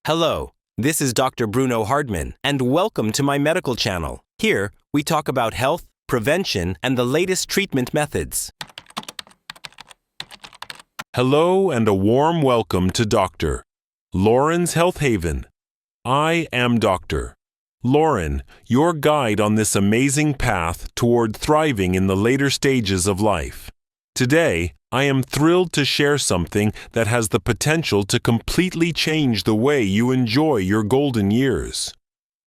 Hello, this is Dr. Bruno Hardman, and welcome to my medical channel. Here, we talk about health, prevention, and the latest treatment methods. Hello and a warm welcome to Dr. Lauren's Health Haven. I am Dr. Lauren, your guide on this amazing path toward thriving in the later stages of life. Today, I am thrilled to share something that has the potential to completely change the way you enjoy your golden years.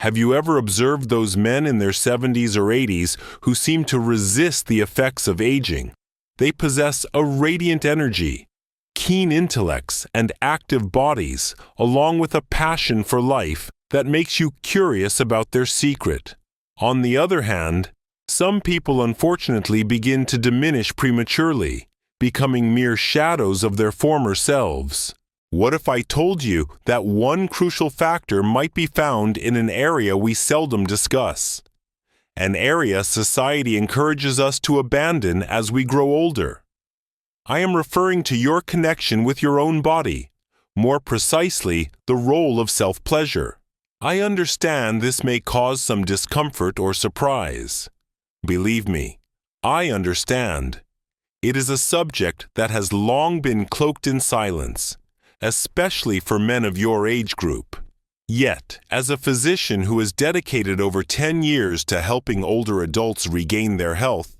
Have you ever observed those men in their 70s or 80s who seem to resist the effects of aging? They possess a radiant energy, keen intellects, and active bodies, along with a passion for life that makes you curious about their secret. On the other hand, some people unfortunately begin to diminish prematurely, becoming mere shadows of their former selves. What if I told you that one crucial factor might be found in an area we seldom discuss? An area society encourages us to abandon as we grow older. I am referring to your connection with your own body, more precisely, the role of self-pleasure. I understand this may cause some discomfort or surprise. Believe me, I understand. It is a subject that has long been cloaked in silence, especially for men of your age group. Yet, as a physician who has dedicated over 10 years to helping older adults regain their health,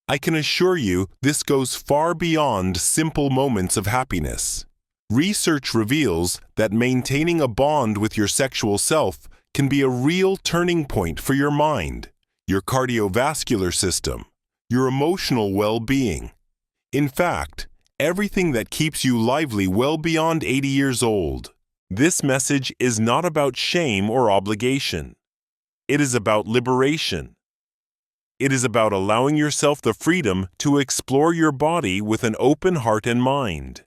I can assure you this goes far beyond simple moments of happiness. Research reveals that maintaining a bond with your sexual self can be a real turning point for your mind, your cardiovascular system, your emotional well-being. In fact, everything that keeps you lively well beyond 80 years old. This message is not about shame or obligation. It is about liberation. It is about allowing yourself the freedom to explore your body with an open heart and mind,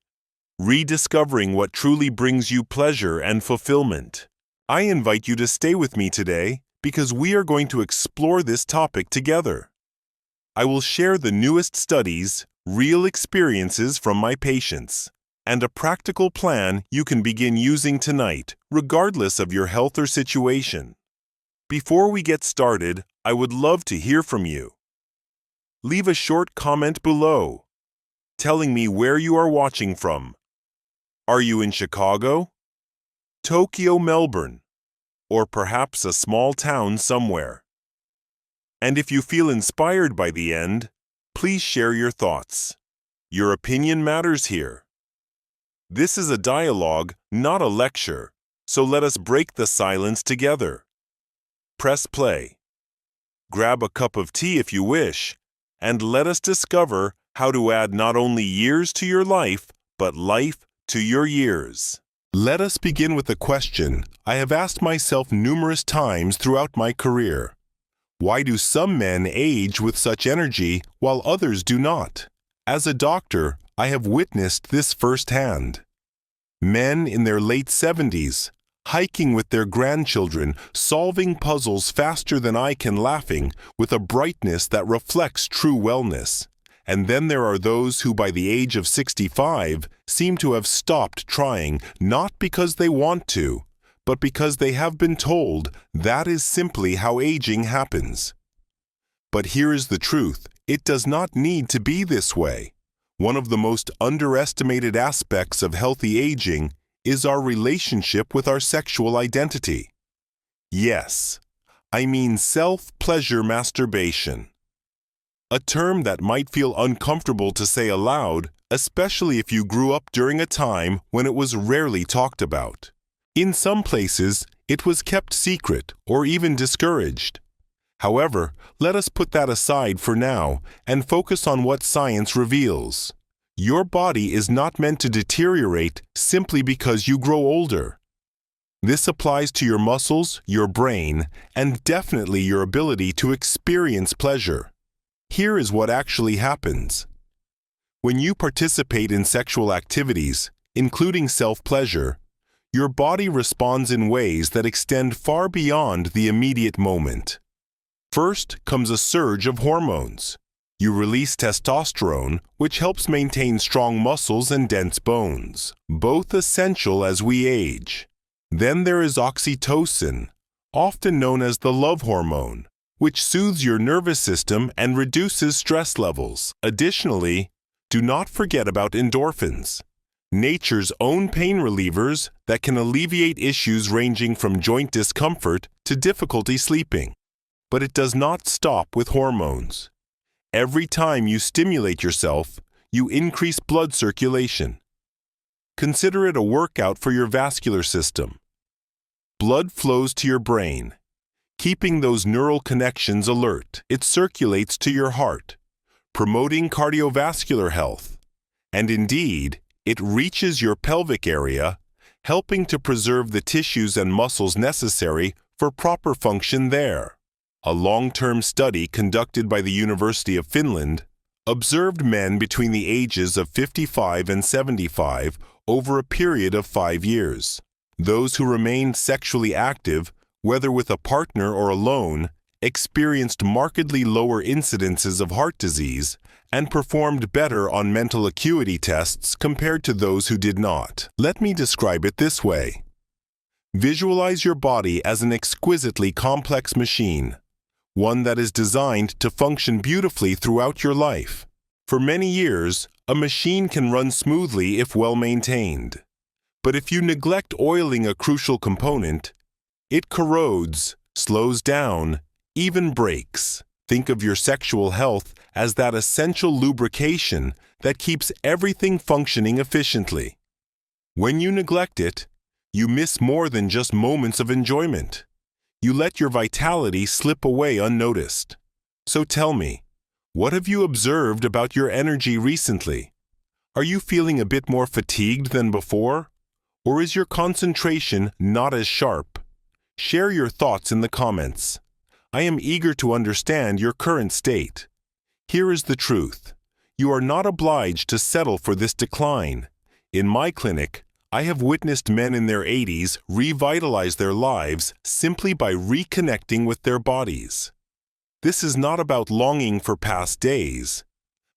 rediscovering what truly brings you pleasure and fulfillment. I invite you to stay with me today because we are going to explore this topic together. I will share the newest studies, real experiences from my patients, and a practical plan you can begin using tonight, regardless of your health or situation. Before we get started, I would love to hear from you. Leave a short comment below, telling me where you are watching from. Are you in Chicago, Tokyo, Melbourne, or perhaps a small town somewhere? And if you feel inspired by the end, please share your thoughts. Your opinion matters here. This is a dialogue, not a lecture, so let us break the silence together. Press play. Grab a cup of tea if you wish, and let us discover how to add not only years to your life, but life to your years. Let us begin with a question I have asked myself numerous times throughout my career. Why do some men age with such energy while others do not? As a doctor, I have witnessed this firsthand. Men in their late 70s, hiking with their grandchildren, solving puzzles faster than I can, laughing, with a brightness that reflects true wellness. And then there are those who by the age of 65 seem to have stopped trying, not because they want to, but because they have been told that is simply how aging happens. But here is the truth, it does not need to be this way. One of the most underestimated aspects of healthy aging is our relationship with our sexual identity. Yes, I mean self-pleasure masturbation. A term that might feel uncomfortable to say aloud, especially if you grew up during a time when it was rarely talked about. In some places, it was kept secret or even discouraged. However, let us put that aside for now and focus on what science reveals. Your body is not meant to deteriorate simply because you grow older. This applies to your muscles, your brain, and definitely your ability to experience pleasure. Here is what actually happens. When you participate in sexual activities, including self-pleasure, your body responds in ways that extend far beyond the immediate moment. First comes a surge of hormones. You release testosterone, which helps maintain strong muscles and dense bones, both essential as we age. Then there is oxytocin, often known as the love hormone, which soothes your nervous system and reduces stress levels. Additionally, do not forget about endorphins, nature's own pain relievers that can alleviate issues ranging from joint discomfort to difficulty sleeping. But it does not stop with hormones. Every time you stimulate yourself, you increase blood circulation. Consider it a workout for your vascular system. Blood flows to your brain, keeping those neural connections alert. It circulates to your heart, promoting cardiovascular health. And indeed, it reaches your pelvic area, helping to preserve the tissues and muscles necessary for proper function there. A long-term study conducted by the University of Finland observed men between the ages of 55 and 75 over a period of 5 years. Those who remained sexually active, whether with a partner or alone, experienced markedly lower incidences of heart disease and performed better on mental acuity tests compared to those who did not. Let me describe it this way. Visualize your body as an exquisitely complex machine, one that is designed to function beautifully throughout your life. For many years, a machine can run smoothly if well maintained. But if you neglect oiling a crucial component, it corrodes, slows down, even breaks. Think of your sexual health as that essential lubrication that keeps everything functioning efficiently. When you neglect it, you miss more than just moments of enjoyment. You let your vitality slip away unnoticed. So tell me, what have you observed about your energy recently? Are you feeling a bit more fatigued than before? Or is your concentration not as sharp? Share your thoughts in the comments. I am eager to understand your current state. Here is the truth. You are not obliged to settle for this decline. In my clinic, I have witnessed men in their 80s revitalize their lives simply by reconnecting with their bodies. This is not about longing for past days,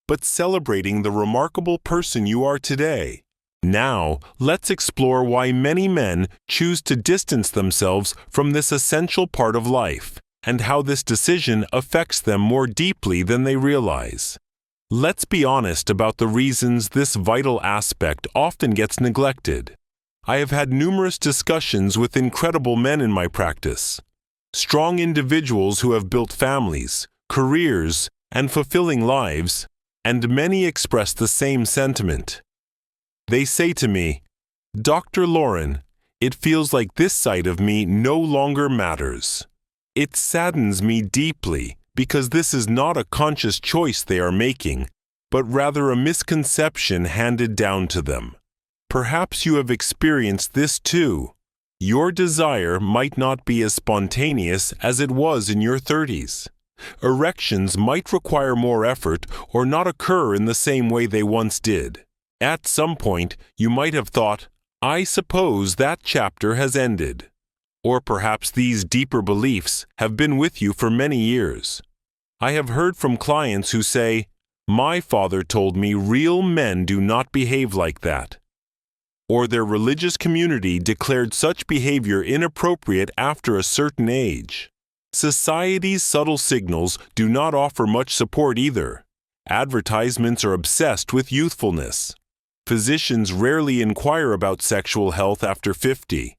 but celebrating the remarkable person you are today. Now, let's explore why many men choose to distance themselves from this essential part of life, and how this decision affects them more deeply than they realize. Let's be honest about the reasons this vital aspect often gets neglected. I have had numerous discussions with incredible men in my practice. Strong individuals who have built families, careers, and fulfilling lives, and many express the same sentiment. They say to me, "Dr. Lauren, it feels like this side of me no longer matters." It saddens me deeply because this is not a conscious choice they are making, but rather a misconception handed down to them. Perhaps you have experienced this too. Your desire might not be as spontaneous as it was in your 30s. Erections might require more effort or not occur in the same way they once did. At some point, you might have thought, "I suppose that chapter has ended." Or perhaps these deeper beliefs have been with you for many years. I have heard from clients who say, "My father told me real men do not behave like that." Or their religious community declared such behavior inappropriate after a certain age. Society's subtle signals do not offer much support either. Advertisements are obsessed with youthfulness. Physicians rarely inquire about sexual health after 50,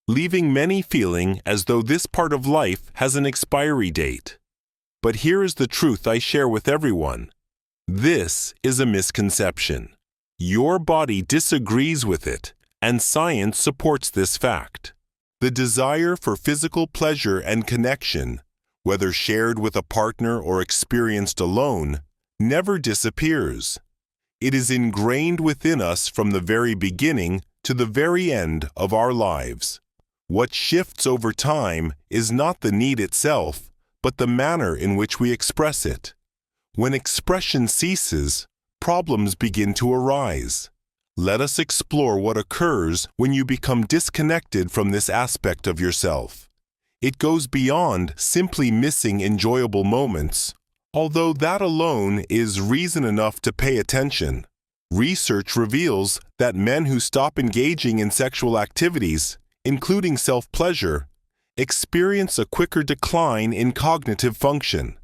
leaving many feeling as though this part of life has an expiry date. But here is the truth I share with everyone. This is a misconception. Your body disagrees with it, and science supports this fact. The desire for physical pleasure and connection, whether shared with a partner or experienced alone, never disappears. It is ingrained within us from the very beginning to the very end of our lives. What shifts over time is not the need itself, but the manner in which we express it. When expression ceases, problems begin to arise. Let us explore what occurs when you become disconnected from this aspect of yourself. It goes beyond simply missing enjoyable moments, although that alone is reason enough to pay attention. Research reveals that men who stop engaging in sexual activities including self-pleasure, experience a quicker decline in cognitive function.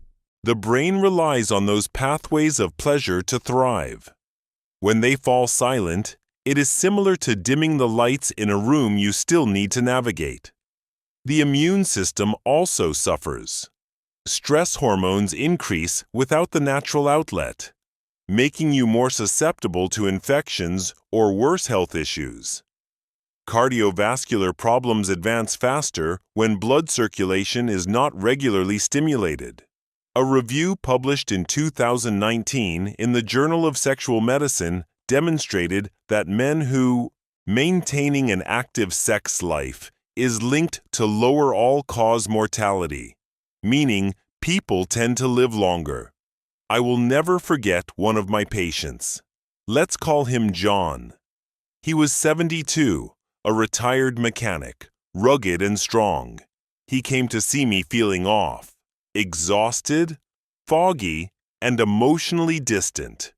The brain relies on those pathways of pleasure to thrive. When they fall silent, it is similar to dimming the lights in a room you still need to navigate. The immune system also suffers. Stress hormones increase without the natural outlet, making you more susceptible to infections or worse health issues. Cardiovascular problems advance faster when blood circulation is not regularly stimulated. A review published in 2019 in the Journal of Sexual Medicine demonstrated that men who maintaining an active sex life is linked to lower all-cause mortality, meaning people tend to live longer. I will never forget one of my patients. Let's call him John. He was 72, a retired mechanic, rugged and strong. He came to see me feeling off, exhausted, foggy, and emotionally distant.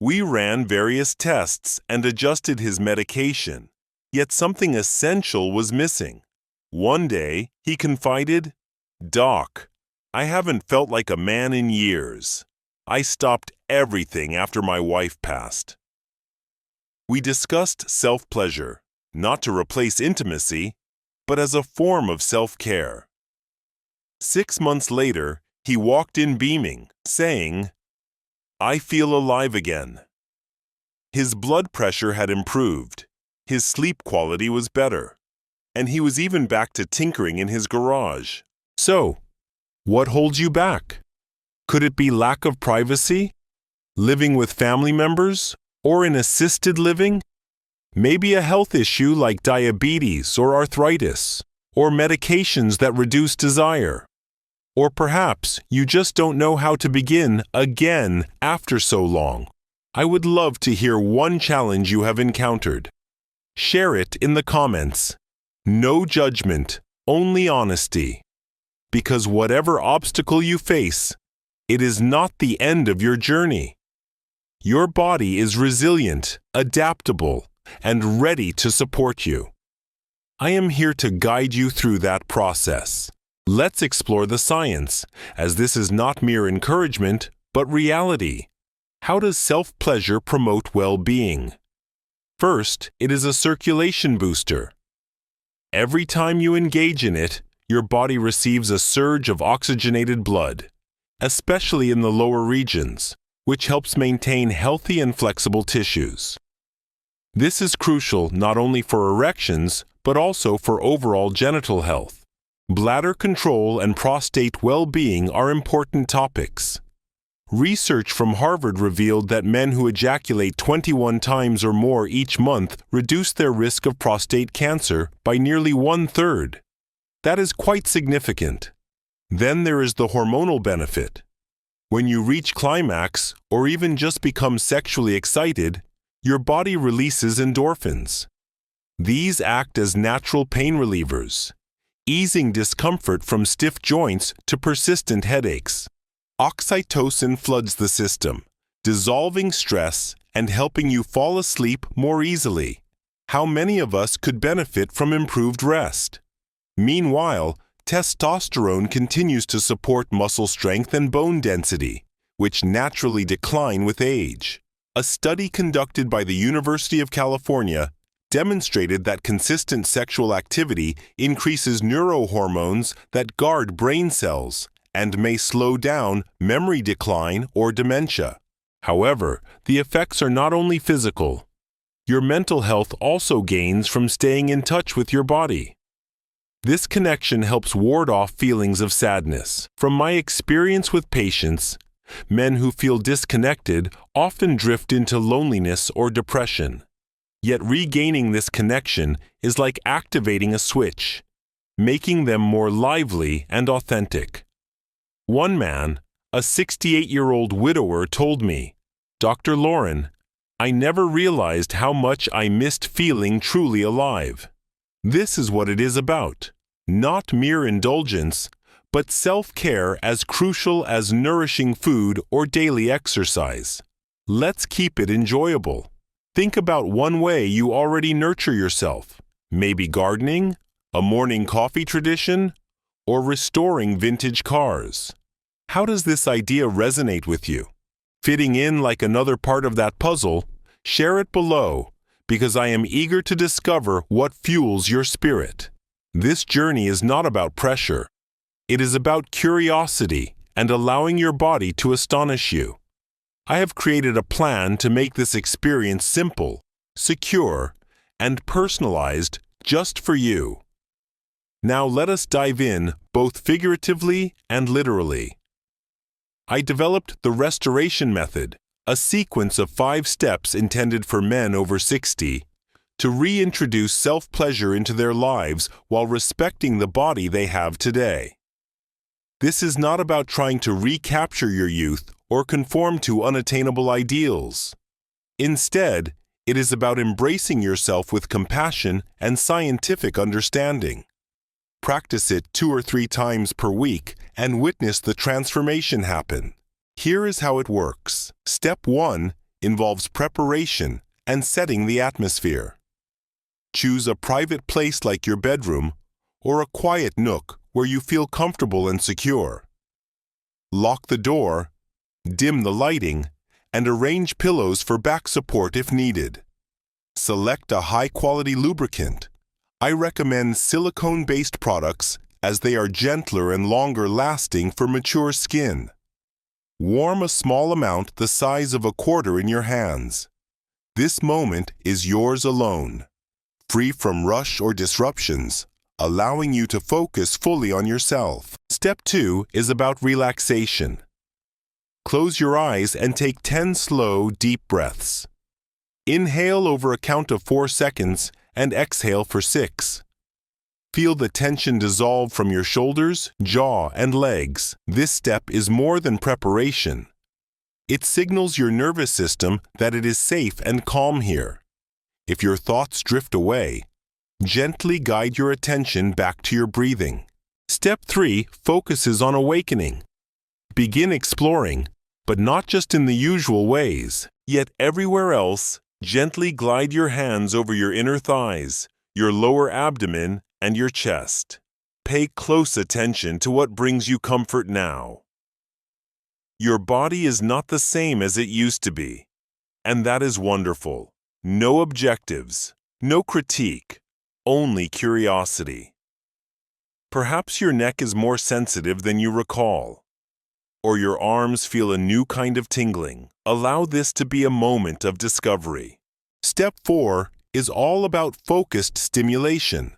We ran various tests and adjusted his medication, yet something essential was missing. One day, he confided, "Doc, I haven't felt like a man in years. I stopped everything after my wife passed." We discussed self-pleasure, not to replace intimacy, but as a form of self-care. 6 months later, he walked in beaming, saying, "I feel alive again." His blood pressure had improved, his sleep quality was better, and he was even back to tinkering in his garage. So, what holds you back? Could it be lack of privacy? Living with family members? Or in assisted living? Maybe a health issue like diabetes or arthritis, or medications that reduce desire. Or perhaps you just don't know how to begin again after so long. I would love to hear one challenge you have encountered. Share it in the comments. No judgment, only honesty. Because whatever obstacle you face, it is not the end of your journey. Your body is resilient, adaptable, and ready to support you. I am here to guide you through that process. Let's explore the science, as this is not mere encouragement, but reality. How does self-pleasure promote well-being? First, it is a circulation booster. Every time you engage in it, your body receives a surge of oxygenated blood, especially in the lower regions, which helps maintain healthy and flexible tissues. This is crucial not only for erections, but also for overall genital health. Bladder control and prostate well-being are important topics. Research from Harvard revealed that men who ejaculate 21 times or more each month reduce their risk of prostate cancer by nearly 1/3. That is quite significant. Then there is the hormonal benefit. When you reach climax or even just become sexually excited, your body releases endorphins. These act as natural pain relievers, easing discomfort from stiff joints to persistent headaches. Oxytocin floods the system, dissolving stress and helping you fall asleep more easily. How many of us could benefit from improved rest? Meanwhile, testosterone continues to support muscle strength and bone density, which naturally decline with age. A study conducted by the University of California demonstrated that consistent sexual activity increases neurohormones that guard brain cells and may slow down memory decline or dementia. However, the effects are not only physical. Your mental health also gains from staying in touch with your body. This connection helps ward off feelings of sadness. From my experience with patients, men who feel disconnected often drift into loneliness or depression. Yet regaining this connection is like activating a switch, making them more lively and authentic. One man, a 68-year-old widower, told me, "Dr. Lauren, I never realized how much I missed feeling truly alive." This is what it is about, not mere indulgence, but self-care as crucial as nourishing food or daily exercise. Let's keep it enjoyable. Think about one way you already nurture yourself, maybe gardening, A morning coffee tradition? Or restoring vintage cars? How does this idea resonate with you? Fitting in like another part of that puzzle? Share it below, because I am eager to discover what fuels your spirit. This journey is not about pressure. It is about curiosity and allowing your body to astonish you. I have created a plan to make this experience simple, secure, and personalized just for you. Now let us dive in, both figuratively and literally. I developed the restoration method, a sequence of 5 steps intended for men over 60 to reintroduce self-pleasure into their lives while respecting the body they have today. This is not about trying to recapture your youth or conform to unattainable ideals. Instead, it is about embracing yourself with compassion and scientific understanding. Practice it 2 or 3 times per week and witness the transformation happen. Here is how it works. Step 1 involves preparation and setting the atmosphere. Choose a private place like your bedroom or a quiet nook where you feel comfortable and secure. Lock the door, dim the lighting, and arrange pillows for back support if needed. Select a high-quality lubricant. I recommend silicone-based products as they are gentler and longer-lasting for mature skin. Warm a small amount the size of a quarter in your hands. This moment is yours alone, free from rush or disruptions, allowing you to focus fully on yourself. Step 2 is about relaxation. Close your eyes and take 10 slow, deep breaths. Inhale over a count of 4 seconds and exhale for 6. Feel the tension dissolve from your shoulders, jaw, and legs. This step is more than preparation. It signals your nervous system that it is safe and calm here. If your thoughts drift away, gently guide your attention back to your breathing. Step 3 focuses on awakening. Begin exploring, but not just in the usual ways. Yet everywhere else, gently glide your hands over your inner thighs, your lower abdomen, and your chest. Pay close attention to what brings you comfort now. Your body is not the same as it used to be, and that is wonderful. No objectives, no critique, only curiosity. Perhaps your neck is more sensitive than you recall, or your arms feel a new kind of tingling. Allow this to be a moment of discovery. Step 4 is all about focused stimulation.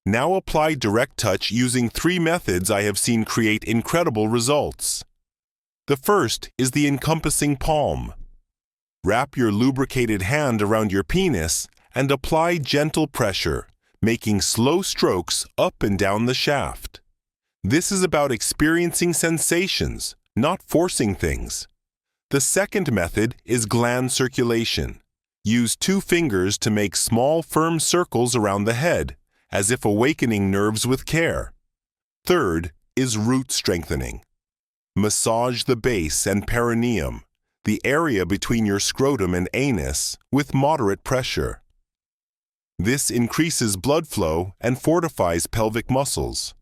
Now apply direct touch using 3 methods I have seen create incredible results. The first is the encompassing palm. Wrap your lubricated hand around your penis and apply gentle pressure, making slow strokes up and down the shaft. This is about experiencing sensations, not forcing things. The second method is gland circulation. Use 2 fingers to make small, firm circles around the head, as if awakening nerves with care. Third is root strengthening. Massage the base and perineum, the area between your scrotum and anus, with moderate pressure. This increases blood flow and fortifies pelvic muscles.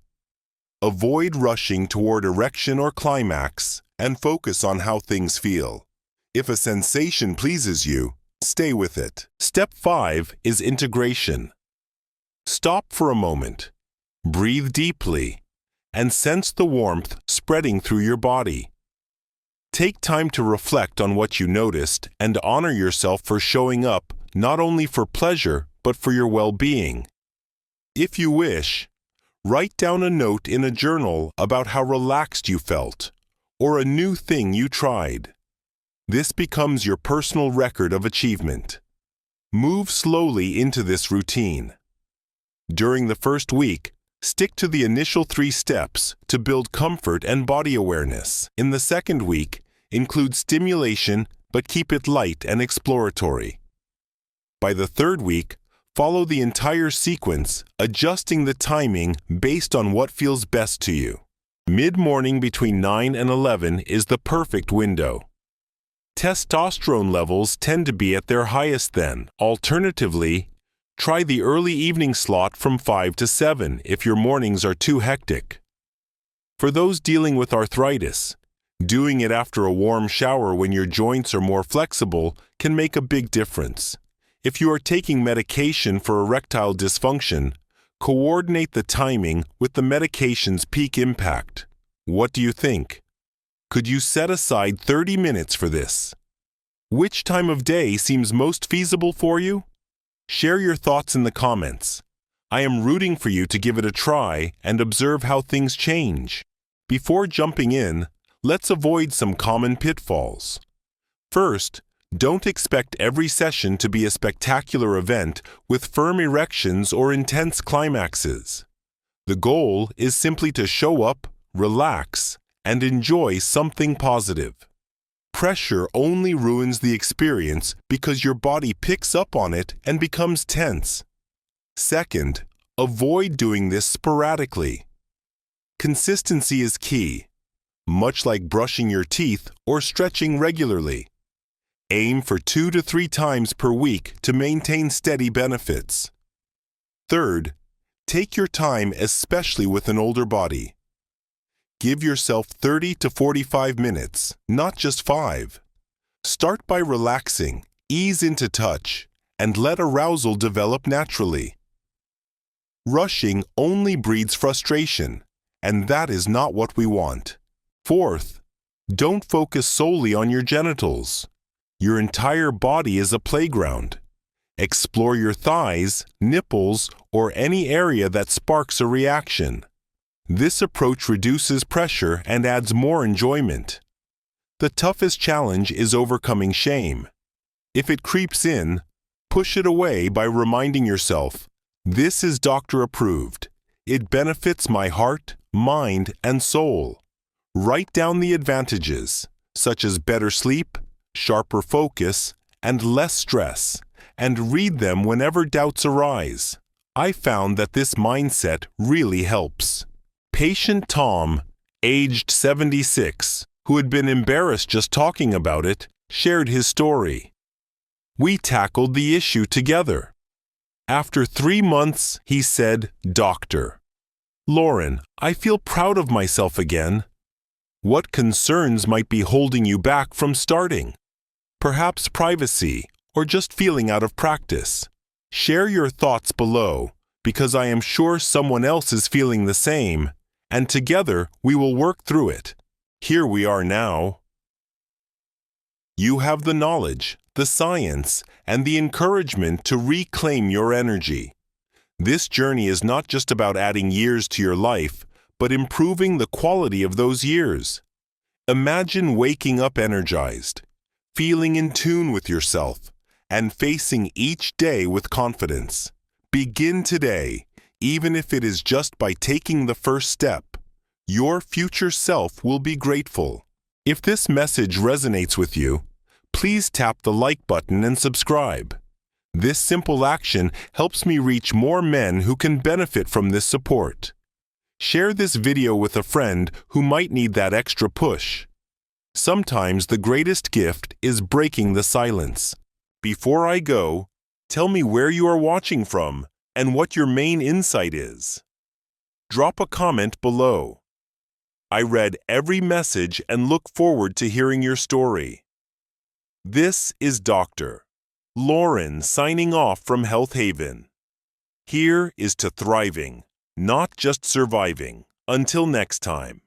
Avoid rushing toward erection or climax and focus on how things feel. If a sensation pleases you, stay with it. Step 5 is integration. Stop for a moment, breathe deeply, and sense the warmth spreading through your body. Take time to reflect on what you noticed and honor yourself for showing up not only for pleasure but for your well-being. If you wish, write down a note in a journal about how relaxed you felt or a new thing you tried. This becomes your personal record of achievement. Move slowly into this routine. During the first week, stick to the initial 3 steps to build comfort and body awareness. In the second week, include stimulation but keep it light and exploratory. By the third week, follow the entire sequence, adjusting the timing based on what feels best to you. Mid-morning between 9 and 11 is the perfect window. Testosterone levels tend to be at their highest then. Alternatively, Try the early evening slot from 5 to 7 if your mornings are too hectic. For those dealing with arthritis, doing it after a warm shower when your joints are more flexible can make a big difference. If you are taking medication for erectile dysfunction, coordinate the timing with the medication's peak impact. What do you think? Could you set aside 30 minutes for this? Which time of day seems most feasible for you? Share your thoughts in the comments. I am rooting for you to give it a try and observe how things change. Before jumping in, let's avoid some common pitfalls. First, don't expect every session to be a spectacular event with firm erections or intense climaxes. The goal is simply to show up, relax, and enjoy something positive. Pressure only ruins the experience because your body picks up on it and becomes tense. Second, avoid doing this sporadically. Consistency is key, much like brushing your teeth or stretching regularly. Aim for 2 to 3 times per week to maintain steady benefits. Third, take your time, especially with an older body. Give yourself 30 to 45 minutes, not just 5. Start by relaxing, ease into touch, and let arousal develop naturally. Rushing only breeds frustration, and that is not what we want. Fourth, don't focus solely on your genitals. Your entire body is a playground. Explore your thighs, nipples, or any area that sparks a reaction. This approach reduces pressure and adds more enjoyment. The toughest challenge is overcoming shame. If it creeps in, push it away by reminding yourself, "This is doctor approved. It benefits my heart, mind, and soul." Write down the advantages, such as better sleep, sharper focus, and less stress, and read them whenever doubts arise. I found that this mindset really helps. Patient Tom, aged 76, who had been embarrassed just talking about it, shared his story. We tackled the issue together. After 3 months, he said, "Doctor, Lauren, I feel proud of myself again." What concerns might be holding you back from starting? Perhaps privacy, or just feeling out of practice. Share your thoughts below, because I am sure someone else is feeling the same, and together we will work through it. Here we are now. You have the knowledge, the science, and the encouragement to reclaim your energy. This journey is not just about adding years to your life, but improving the quality of those years. Imagine waking up energized, feeling in tune with yourself, and facing each day with confidence. Begin today, even if it is just by taking the first step. Your future self will be grateful. If this message resonates with you, please tap the like button and subscribe. This simple action helps me reach more men who can benefit from this support. Share this video with a friend who might need that extra push. Sometimes the greatest gift is breaking the silence. Before I go, tell me where you are watching from and what your main insight is. Drop a comment below. I read every message and look forward to hearing your story. This is Dr. Lauren signing off from Health Haven. Here is to thriving, not just surviving. Until next time.